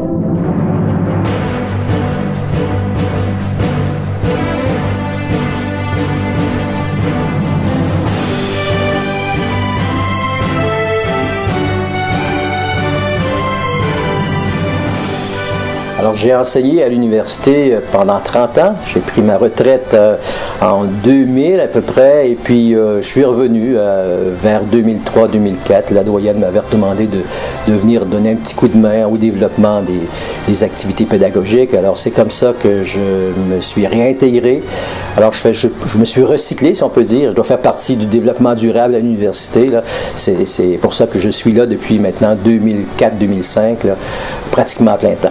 Alors, j'ai enseigné à l'université pendant 30 ans. J'ai pris ma retraite en 2000 à peu près, et puis je suis revenu vers 2003-2004. La doyenne m'avait demandé de venir donner un petit coup de main au développement des activités pédagogiques. Alors, c'est comme ça que je me suis réintégré. Alors, je me suis recyclé, si on peut dire. Je dois faire partie du développement durable à l'université. C'est pour ça que je suis là depuis maintenant 2004-2005, pratiquement à plein temps.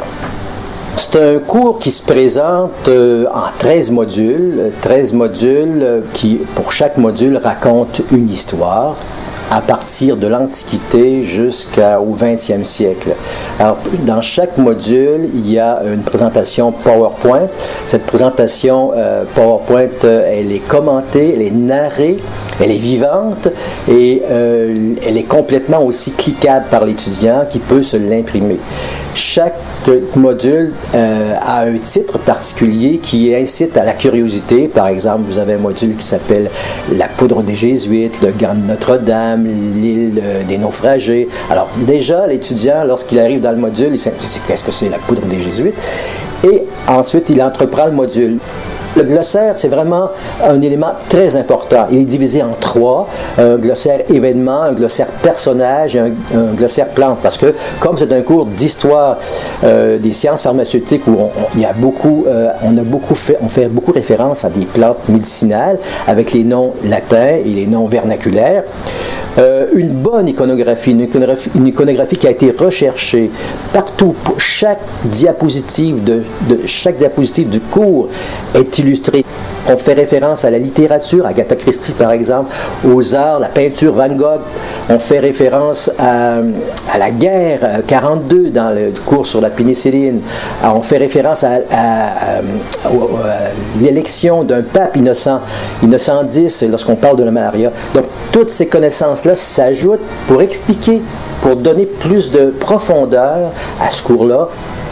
C'est un cours qui se présente en 13 modules qui, pour chaque module, racontent une histoire à partir de l'Antiquité jusqu'au 20e siècle. Alors, dans chaque module, il y a une présentation PowerPoint. Cette présentation PowerPoint, elle est commentée, elle est narrée, elle est vivante et elle est complètement aussi cliquable par l'étudiant qui peut se l'imprimer. Chaque module a un titre particulier qui incite à la curiosité. Par exemple, vous avez un module qui s'appelle « La poudre des Jésuites », « Le gant de Notre-Dame », « L'île des naufragés ». Alors déjà, l'étudiant, lorsqu'il arrive dans le module, il sait qu'est-ce que c'est la poudre des Jésuites. Et ensuite, il entreprend le module. Le glossaire, c'est vraiment un élément très important. Il est divisé en 3, un glossaire événement, un glossaire personnage et un glossaire plante. Parce que, comme c'est un cours d'histoire des sciences pharmaceutiques où on fait beaucoup référence à des plantes médicinales avec les noms latins et les noms vernaculaires, une bonne iconographie, une iconographie qui a été recherchée partout. Chaque diapositive du cours est illustrée. On fait référence à la littérature, Agatha Christie par exemple, aux arts, la peinture, Van Gogh. On fait référence à la guerre 42 dans le cours sur la pénicilline. On fait référence à l'élection d'un pape Innocent X lorsqu'on parle de la malaria. Donc toutes ces connaissances-là s'ajoutent pour expliquer, pour donner plus de profondeur à ce cours-là.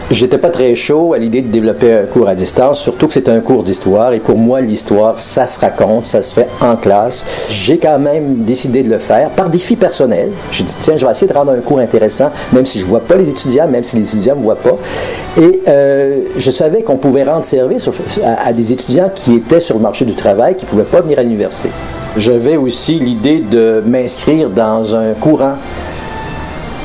J'étais pas très chaud à l'idée de développer un cours à distance, surtout que c'est un cours d'histoire, et pour moi, l'histoire, ça se raconte, ça se fait en classe. J'ai quand même décidé de le faire par défi personnel. J'ai dit, tiens, je vais essayer de rendre un cours intéressant, même si je vois pas les étudiants, même si les étudiants me voient pas. Et je savais qu'on pouvait rendre service à des étudiants qui étaient sur le marché du travail, qui pouvaient pas venir à l'université. J'avais aussi l'idée de m'inscrire dans un courant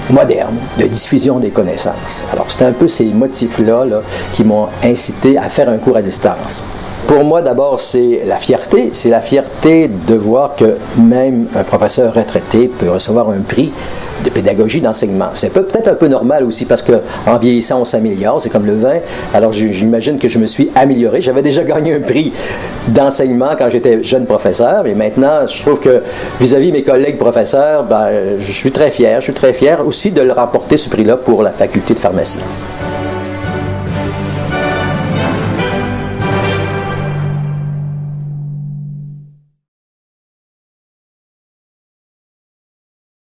moderne de diffusion des connaissances. Alors, c'est un peu ces motifs-là qui m'ont incité à faire un cours à distance. Pour moi, d'abord, c'est la fierté. C'est la fierté de voir que même un professeur retraité peut recevoir un prix de pédagogie, d'enseignement. C'est peut-être un peu normal aussi parce qu'en vieillissant, on s'améliore, c'est comme le vin. Alors, j'imagine que je me suis amélioré. J'avais déjà gagné un prix d'enseignement quand j'étais jeune professeur, et maintenant, je trouve que vis-à-vis mes collègues professeurs, je suis très fier. Je suis très fier aussi de le remporter, ce prix-là, pour la faculté de pharmacie.